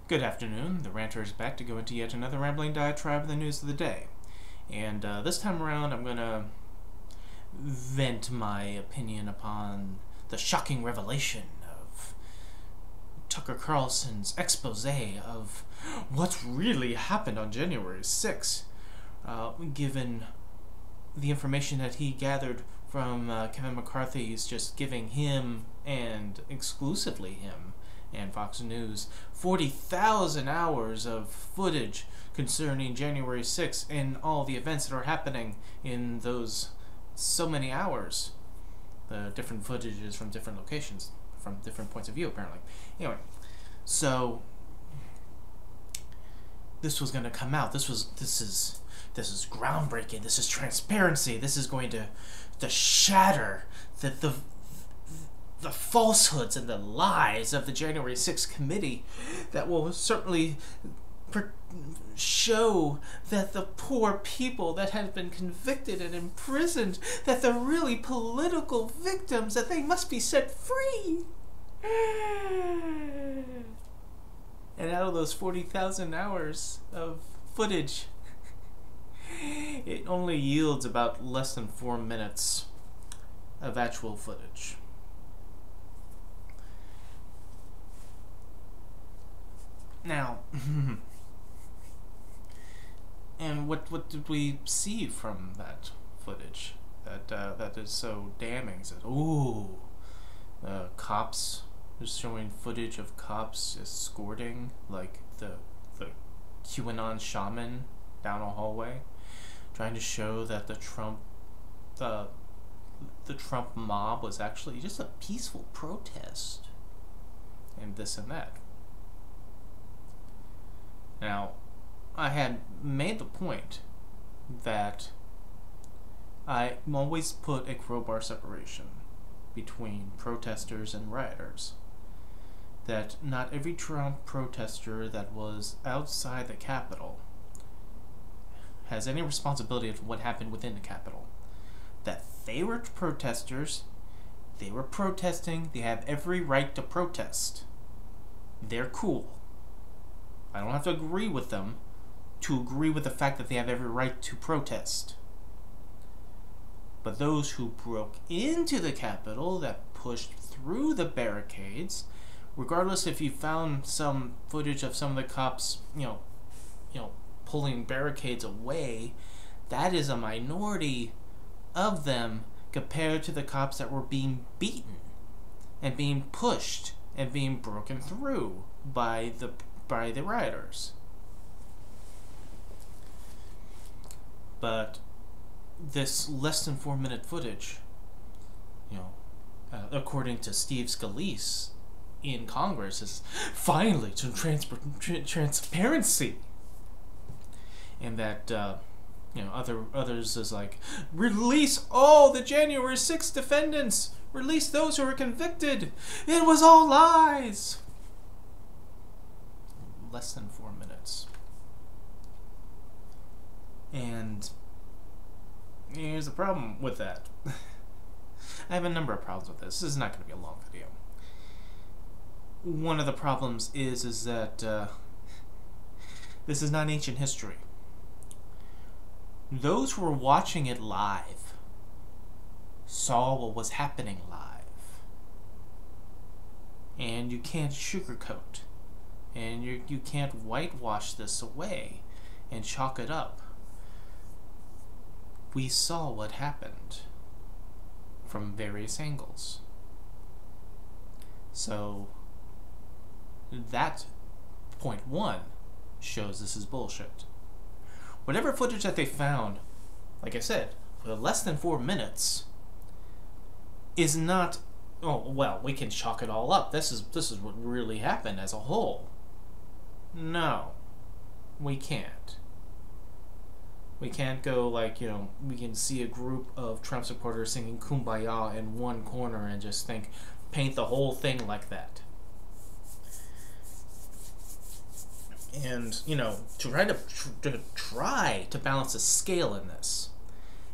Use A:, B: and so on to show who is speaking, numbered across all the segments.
A: Good afternoon. The Ranter is back to go into yet another rambling diatribe of the news of the day. And this time around, I'm going to vent my opinion upon the shocking revelation of Tucker Carlson's expose of what really happened on January 6th, given the information that he gathered from Kevin McCarthy's just giving him, and exclusively him, and Fox News 40,000 hours of footage concerning January 6th and all the events that are happening in those so many hours. The different footages from different locations, from different points of view, apparently. Anyway, so this was going to come out. This is groundbreaking. This is transparency. This is going to shatter the falsehoods and the lies of the January 6th committee that will certainly show that the poor people that have been convicted and imprisoned, that they're really political victims, that they must be set free. And out of those 40,000 hours of footage, it only yields about less than 4 minutes of actual footage. Now, and what did we see from that footage that is so damning? Says, ooh, cops, just showing footage of cops escorting like the QAnon shaman down a hallway, trying to show that the Trump mob was actually just a peaceful protest, and this and that. Now, I had made the point that I always put a crowbar separation between protesters and rioters. That not every Trump protester that was outside the Capitol has any responsibility for what happened within the Capitol. That they were protesters, they were protesting, they have every right to protest. They're cool. I don't have to agree with them to agree with the fact that they have every right to protest. But those who broke into the Capitol, that pushed through the barricades, regardless if you found some footage of some of the cops, pulling barricades away, that is a minority of them compared to the cops that were being beaten and being pushed and being broken through by the rioters. But this less than 4 minute footage, according to Steve Scalise in Congress, is finally some transparency, and that others is like, release all the January 6th defendants, release those who were convicted. It was all lies. Less than 4 minutes. And here's the problem with that. I have a number of problems with this. This is not going to be a long video. One of the problems is that this is not ancient history. Those who were watching it live saw what was happening live. And you can't sugarcoat. And you can't whitewash this away and chalk it up. We saw what happened from various angles. So that point one shows this is bullshit. Whatever footage that they found, like I said, for less than 4 minutes, is not, oh well, we can chalk it all up. This is what really happened as a whole. No, we can't. We can't go like, we can see a group of Trump supporters singing Kumbaya in one corner and just paint the whole thing like that. And, to try to balance a scale in this,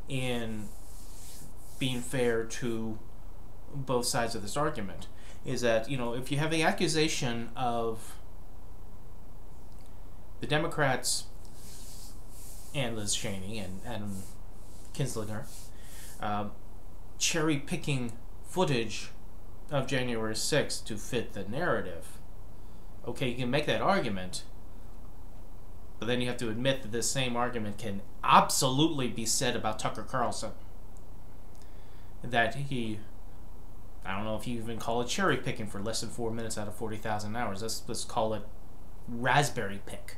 A: in being fair to both sides of this argument, is that, if you have the accusation of the Democrats and Liz Cheney and Adam Kinzinger cherry-picking footage of January 6th to fit the narrative. Okay, you can make that argument, but then you have to admit that this same argument can absolutely be said about Tucker Carlson. That he, I don't know if you even call it cherry picking for less than 4 minutes out of 40,000 hours. Let's call it raspberry pick.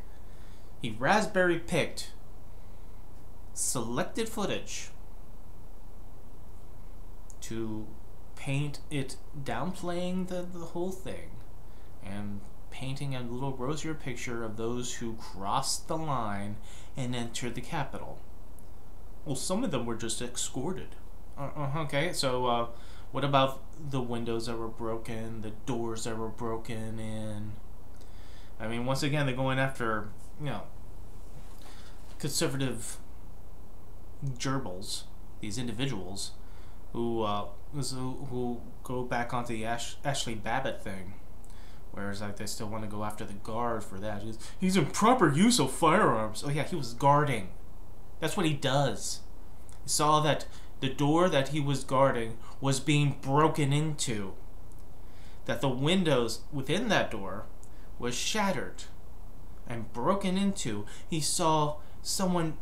A: He raspberry picked selected footage to paint it downplaying the whole thing and painting a little rosier picture of those who crossed the line and entered the Capitol. Well, some of them were just escorted. Okay, so what about the windows that were broken, the doors that were broken in? I mean, once again, they're going after, conservative gerbils, these individuals who go back onto the Ashley Babbitt thing. Whereas like they still want to go after the guard for that. He's improper use of firearms. Oh yeah, he was guarding. That's what he does. He saw that the door that he was guarding was being broken into. That the windows within that door was shattered and broken into. He saw someone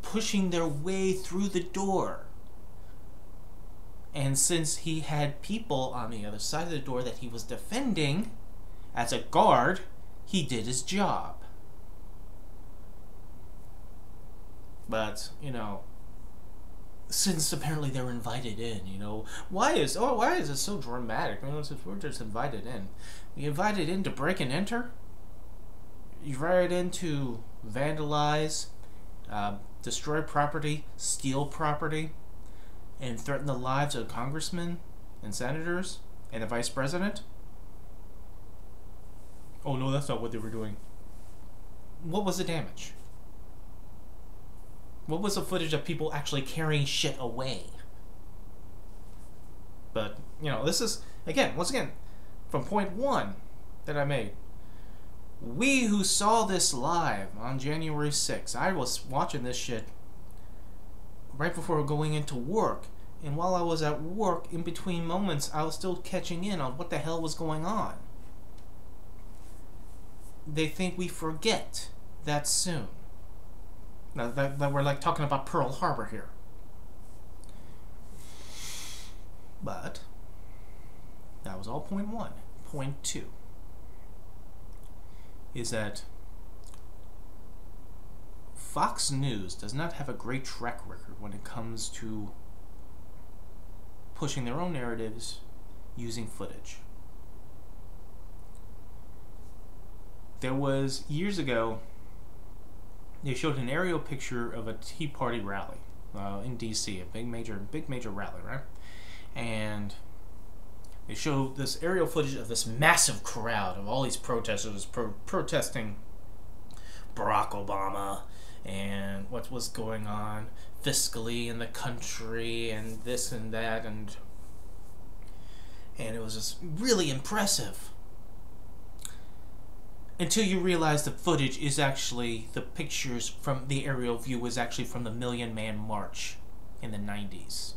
A: pushing their way through the door. And since he had people on the other side of the door that he was defending, as a guard, he did his job. But, since apparently they're invited in, why is it so dramatic? We're just invited in. We invited in to break and enter? You invited in to vandalize, destroy property, steal property, and threaten the lives of congressmen and senators and the vice president? Oh no, that's not what they were doing. What was the damage? What was the footage of people actually carrying shit away? But, this is, once again, from point one that I made. We who saw this live on January 6th, I was watching this shit right before going into work, and while I was at work, in between moments, I was still catching in on what the hell was going on. They think we forget that soon. Now that we're like talking about Pearl Harbor here. But that was all point one. Point two is that Fox News does not have a great track record when it comes to pushing their own narratives using footage. There was, years ago, they showed an aerial picture of a Tea Party rally in DC, a big major rally, right? And they showed this aerial footage of this massive crowd of all these protesters protesting Barack Obama and what was going on fiscally in the country and this and that, and it was just really impressive. Until you realize the footage is actually, the pictures from the aerial view was actually from the Million Man March in the 90s.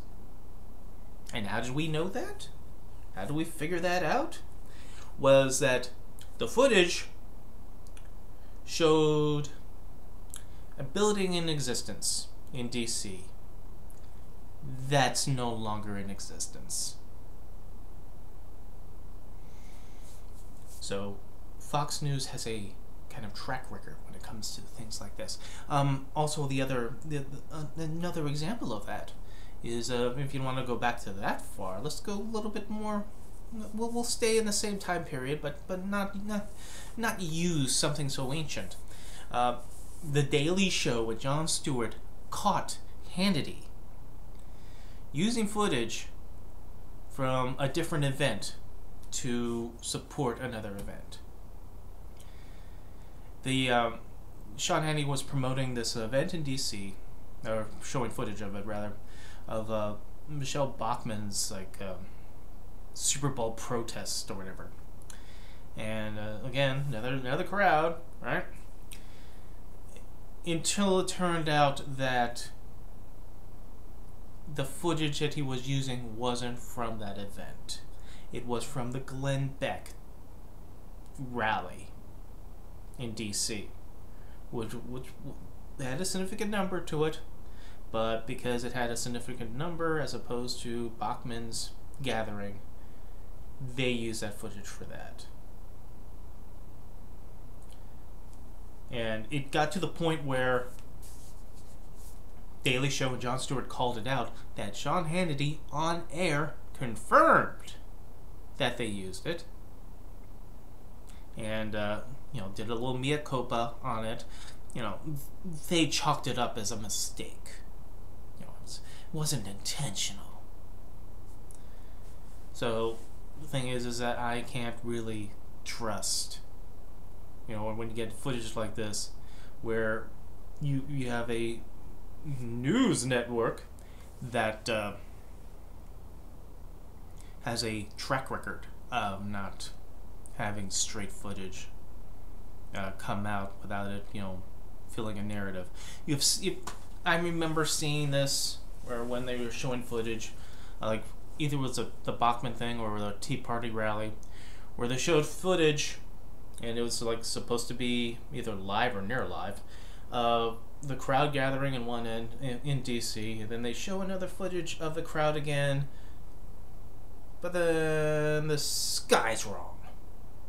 A: And how did we know that? How did we figure that out? Was that the footage showed a building in existence in DC that's no longer in existence. So Fox News has a kind of track record when it comes to things like this. Also, another example of that is, if you want to go back to that far, let's go a little bit more. We'll stay in the same time period, but not use something so ancient. The Daily Show with Jon Stewart caught Hannity using footage from a different event to support another event. Sean Hannity was promoting this event in DC, or showing footage of it rather, of Michelle Bachmann's Super Bowl protest or whatever. And again, another crowd right? Until it turned out that the footage that he was using wasn't from that event. It was from the Glenn Beck rally in D.C., which had a significant number to it, but because it had a significant number as opposed to Bachmann's gathering, they used that footage for that. And it got to the point where Daily Show and Jon Stewart called it out that Sean Hannity on air confirmed that they used it, and did a little mea culpa on it. They chalked it up as a mistake. It wasn't intentional. So the thing is that I can't really trust. When you get footage like this, where you have a news network that has a track record of not having straight footage come out without it, filling a narrative. I remember seeing this, where when they were showing footage, like either it was the Bachmann thing or the Tea Party rally, where they showed footage, and it was like supposed to be either live or near live, the crowd gathering in one end in DC, and then they show another footage of the crowd again, but then the sky's wrong.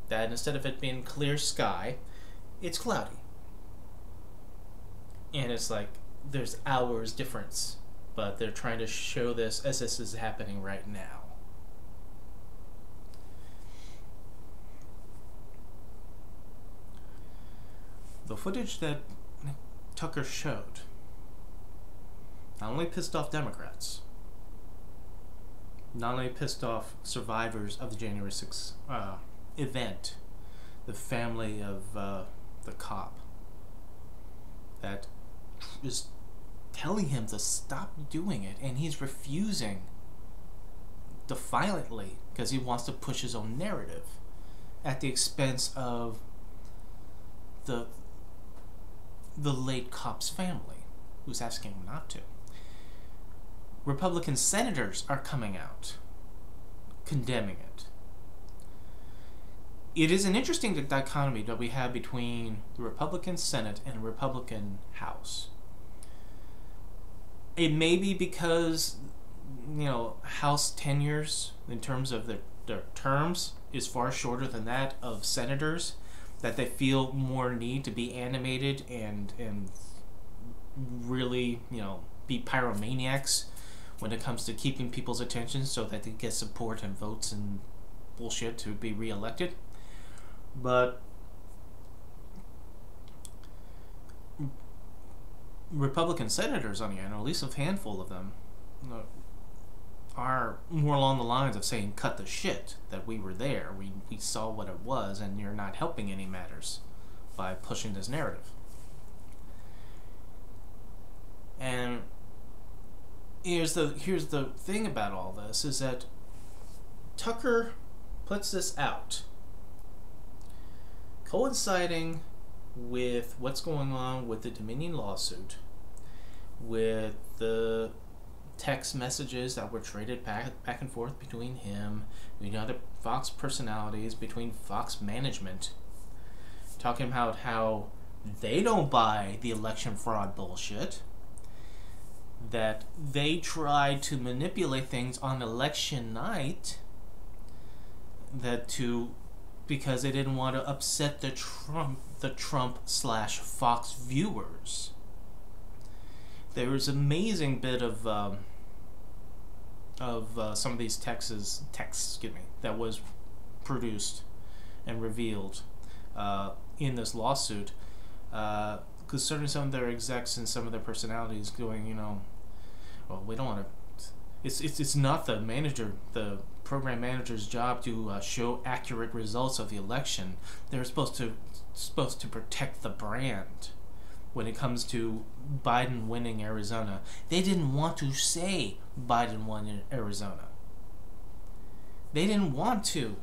A: That instead of it being clear sky, it's cloudy. And it's like there's hours difference, but they're trying to show this as this is happening right now. The footage that Tucker showed not only pissed off Democrats, not only pissed off survivors of the January 6th event, the family of the cop that is telling him to stop doing it, and he's refusing defiantly because he wants to push his own narrative at the expense of the late cop's family, who's asking him not to. Republican senators are coming out condemning it. It is an interesting dichotomy that we have between the Republican Senate and the Republican House. It may be because, House tenures in terms of their terms is far shorter than that of senators, that they feel more need to be animated and really, be pyromaniacs when it comes to keeping people's attention so that they get support and votes and bullshit to be reelected. But Republican senators, on the other hand, or at least a handful of them, are more along the lines of saying, cut the shit, that we were there, we saw what it was, and you're not helping any matters by pushing this narrative. And here's the thing about all this, is that Tucker puts this out coinciding with what's going on with the Dominion lawsuit, with the text messages that were traded back and forth between him, between other Fox personalities, between Fox management, talking about how they don't buy the election fraud bullshit, that they tried to manipulate things on election night, because they didn't want to upset the Trump/Fox viewers. There was an amazing bit of some of these texts that was produced and revealed in this lawsuit, because certainly some of their execs and some of their personalities going, well, we don't want to. It's not the program manager's job to show accurate results of the election. They're supposed to protect the brand. When it comes to Biden winning Arizona, they didn't want to say Biden won in Arizona. They didn't want to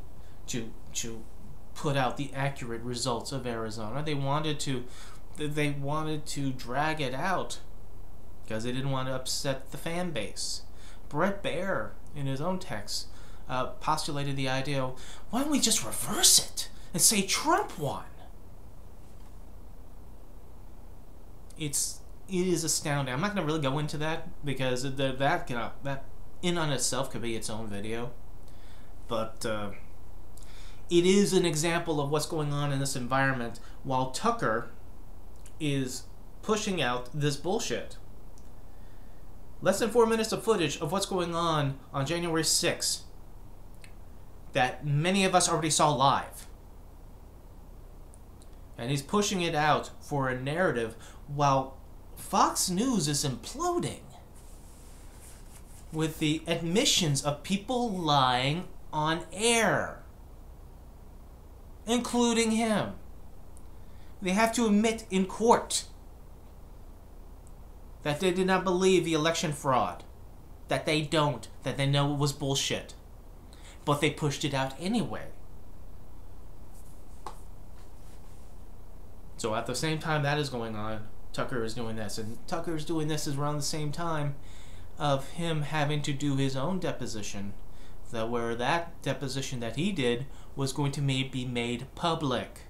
A: put out the accurate results of Arizona. They wanted to drag it out because they didn't want to upset the fan base. Brett Baer, in his own text, postulated the idea, why don't we just reverse it and say Trump won? It is astounding. I'm not going to really go into that because that in on itself could be its own video. But it is an example of what's going on in this environment while Tucker is pushing out this bullshit. Less than 4 minutes of footage of what's going on January 6th that many of us already saw live. And he's pushing it out for a narrative while Fox News is imploding with the admissions of people lying on air, including him. They have to admit in court that they did not believe the election fraud, that they know it was bullshit, but they pushed it out anyway. So at the same time that is going on, Tucker is doing this, and Tucker is doing this around the same time of him having to do his own deposition, where that deposition that he did was going to be made public,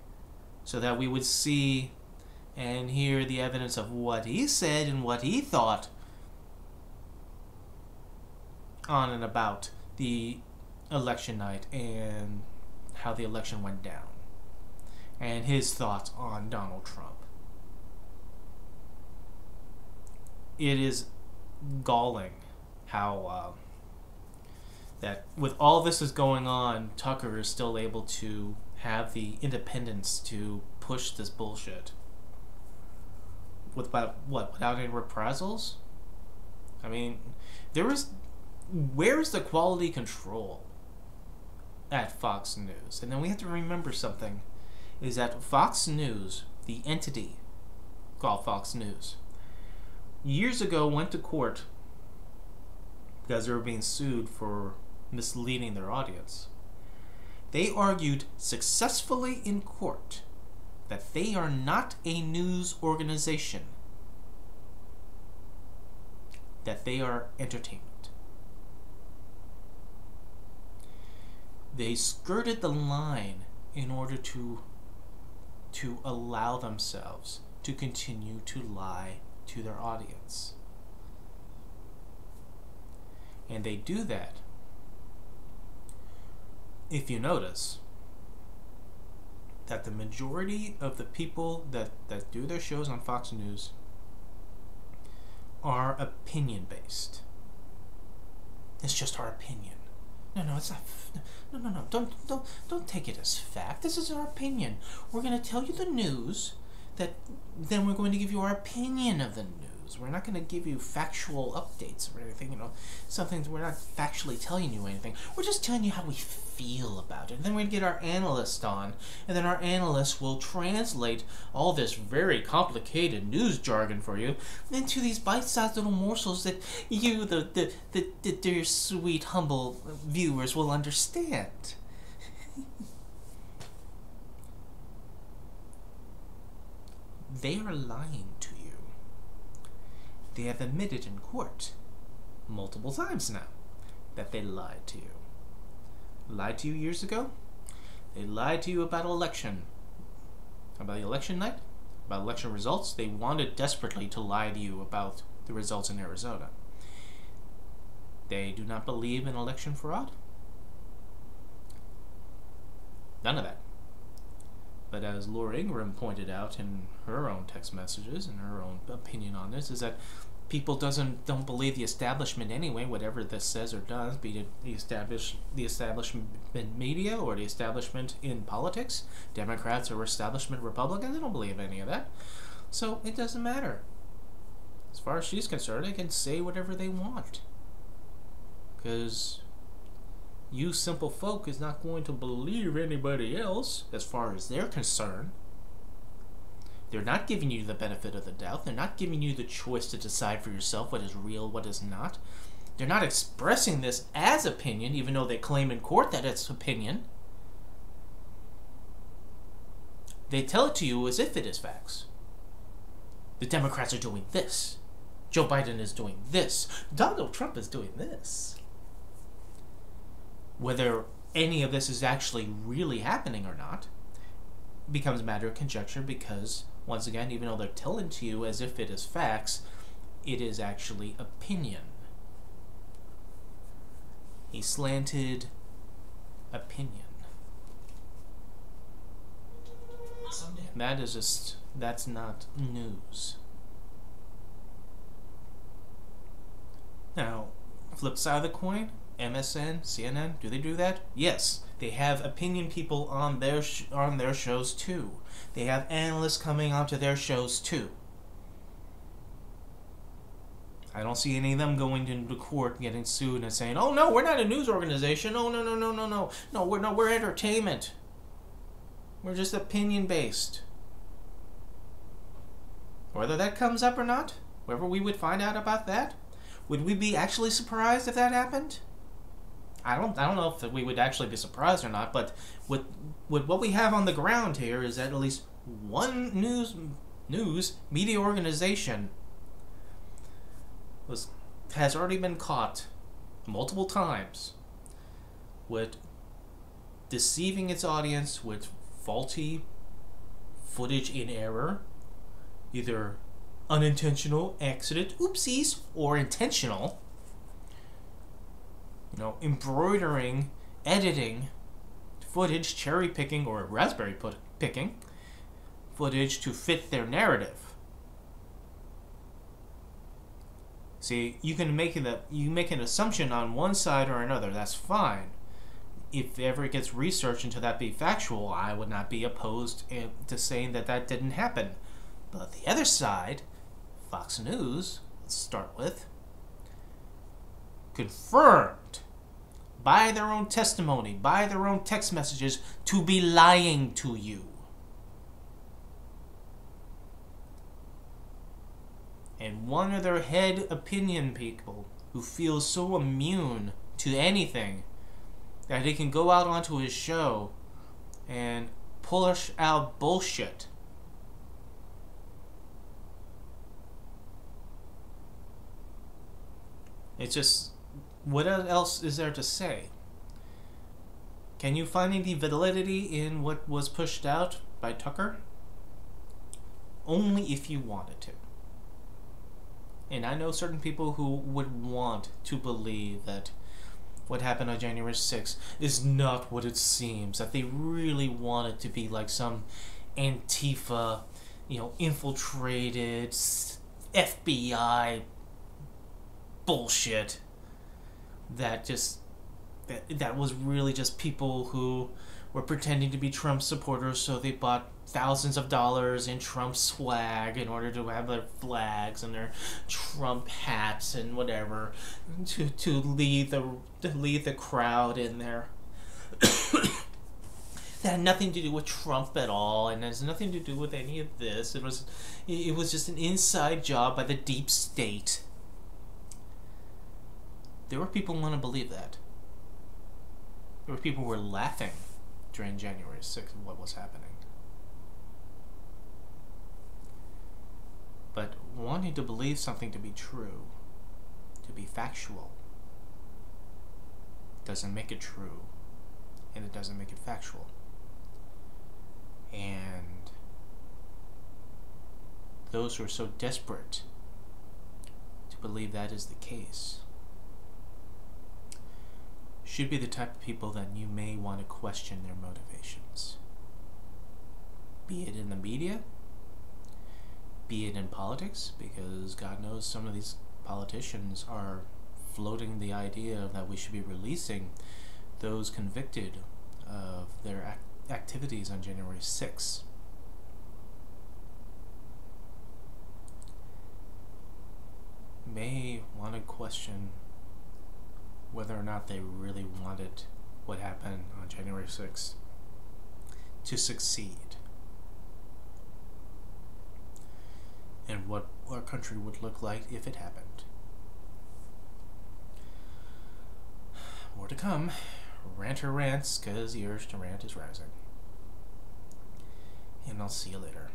A: so that we would see and hear the evidence of what he said and what he thought on and about the election night and how the election went down, and his thoughts on Donald Trump. It is galling how that with all this is going on, Tucker is still able to have the independence to push this bullshit without any reprisals. I mean, where's the quality control at Fox News? And then we have to remember something, is that Fox News, the entity called Fox News, years ago went to court because they were being sued for misleading their audience. They argued successfully in court that they are not a news organization, that they are entertainment. They skirted the line in order to allow themselves to continue to lie to their audience. And they do that, if you notice, that the majority of the people that do their shows on Fox News are opinion-based. It's just our opinion. No, it's not. No. Don't take it as fact. This is our opinion. We're going to tell you the news, then we're going to give you our opinion of the news. We're not going to give you factual updates or anything, we're not factually telling you anything. We're just telling you how we feel about it. And then we're going to get our analyst on, and then our analyst will translate all this very complicated news jargon for you into these bite-sized little morsels that you, the dear, sweet, humble viewers will understand. They are lying to you. They have admitted in court multiple times now that they lied to you. Lied to you years ago. They lied to you about election. About election night. About election results. They wanted desperately to lie to you about the results in Arizona. They do not believe in election fraud. None of that. But as Laura Ingraham pointed out in her own text messages and her own opinion on this, is that people don't believe the establishment anyway, whatever this says or does, be it the establishment media or the establishment in politics, Democrats or establishment Republicans, they don't believe any of that. So it doesn't matter. As far as she's concerned, they can say whatever they want. Because you simple folk is not going to believe anybody else as far as they're concerned. They're not giving you the benefit of the doubt. They're not giving you the choice to decide for yourself what is real, what is not. They're not expressing this as opinion, even though they claim in court that it's opinion. They tell it to you as if it is facts. The Democrats are doing this. Joe Biden is doing this. Donald Trump is doing this. Whether any of this is actually really happening or not becomes a matter of conjecture because, once again, even though they're telling to you as if it is facts, it is actually opinion. A slanted opinion. That is just, that's not news. Now, flip side of the coin, MSN, CNN, do they do that? Yes, they have opinion people on their shows too. They have analysts coming onto their shows too. I don't see any of them going into court and getting sued and saying, "Oh no, we're not a news organization. Oh no, no, no, no, no, no, we're entertainment. We're just opinion based." Whether that comes up or not, wherever we would find out about that, would we be actually surprised if that happened? I don't know if we would actually be surprised or not, but with what we have on the ground here is that at least one news media organization has already been caught multiple times with deceiving its audience with faulty footage in error, either unintentional, accident, oopsies, or intentional. You know, embroidering, editing footage, cherry picking, or raspberry picking footage to fit their narrative. See, you make an assumption on one side or another. That's fine. If ever it gets researched into that be factual, I would not be opposed to saying that didn't happen. But the other side, Fox News, let's start with, confirmed by their own testimony, by their own text messages, to be lying to you. And one of their head opinion people who feels so immune to anything that he can go out onto his show and push out bullshit. It's just, what else is there to say? Can you find any validity in what was pushed out by Tucker? Only if you wanted to. And I know certain people who would want to believe that what happened on January 6th is not what it seems. That they really want it to be like some Antifa, infiltrated FBI bullshit. That was really just people who were pretending to be Trump supporters, so they bought thousands of dollars in Trump swag in order to have their flags and their Trump hats and whatever to lead the crowd in there. That had nothing to do with Trump at all, and has nothing to do with any of this. It was just an inside job by the deep state. There were people who want to believe that. There were people who were laughing during January 6th at what was happening. But wanting to believe something to be true, to be factual, doesn't make it true, and it doesn't make it factual. And those who are so desperate to believe that is the case should be the type of people that you may want to question their motivations. Be it in the media, be it in politics, because God knows some of these politicians are floating the idea that we should be releasing those convicted of their activities on January 6th. May want to question whether or not they really wanted what happened on January 6th to succeed, and what our country would look like if it happened. More to come. Ranter rants, because the urge to rant is rising. and I'll see you later.